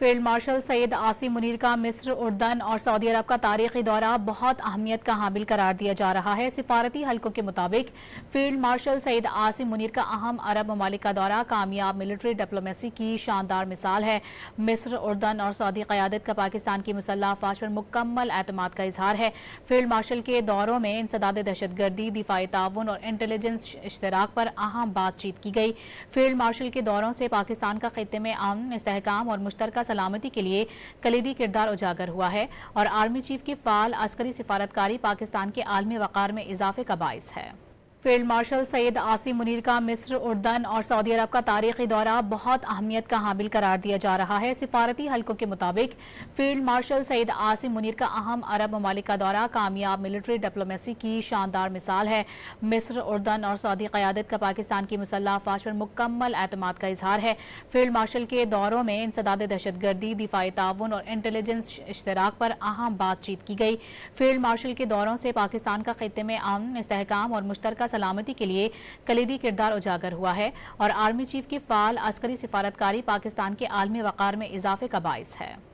Field marshal Syed Asim Munir का मिस्र, उर्दन और सऊदी अरब का तारीखी दौरा बहुत अहमियत का हामिल करार दिया जा रहा है। सिफारती हलकों के मुताबिक फील्ड मार्शल सैयद आसिम मुनीर का अहम अरब ममालिक का दौरा कामयाब मिलिट्री डिप्लोमेसी की शानदार मिसाल है। मिस्र, उर्दन और सऊदी क़यादत का पाकिस्तान की मुसल्लह अफ़वाज पर मुकम्मल एतमाद का इजहार है। फील्ड मार्शल के दौरों में इंसदाद दहशतगर्दी, दिफाई ताउन और इंटेलिजेंस इश्तराक पर अहम बातचीत की गई। फील्ड मार्शल के दौरों से पाकिस्तान का खित्ते में अमन, इस्तेहकाम और मुश्तरका सलामती के लिए कलीदी किरदार उजागर हुआ है और आर्मी चीफ की फ़ाल अस्करी सिफारतकारी पाकिस्तान के आलमी वक़ार में इजाफे का बाइस है। फील्ड मार्शल सैयद आसिम मुनीर का मिस्र, उर्दन और सऊदी अरब का तारीखी दौरा बहुत अहमियत का हामिल करार दिया जा रहा है। सिफारती हलकों के मुताबिक फील्ड मार्शल सैयद आसिम मुनीर का अहम अरब ममालिक का दौरा कामयाब मिलिट्री डिप्लोमेसी की शानदार मिसाल है। मिस्र, उर्दन और सऊदी क़यादत का पाकिस्तान की मुसल्लह अफ़वाज पर मुकम्मल एतमाद का इजहार है। फील्ड मार्शल के दौरों में इंसदाद दहशतगर्दी, दिफाई ताउन और इंटेलिजेंस इश्तराक पर अहम बातचीत की गई। फील्ड मार्शल के दौरों से पाकिस्तान का खित्ते में अमन, इस्तेहकाम और मुश्तरका सलामती के लिए कलीदी किरदार उजागर हुआ है और आर्मी चीफ की फ़ाल अस्करी सिफारतकारी पाकिस्तान के आलमी वक़ार में इजाफे का बाइस है।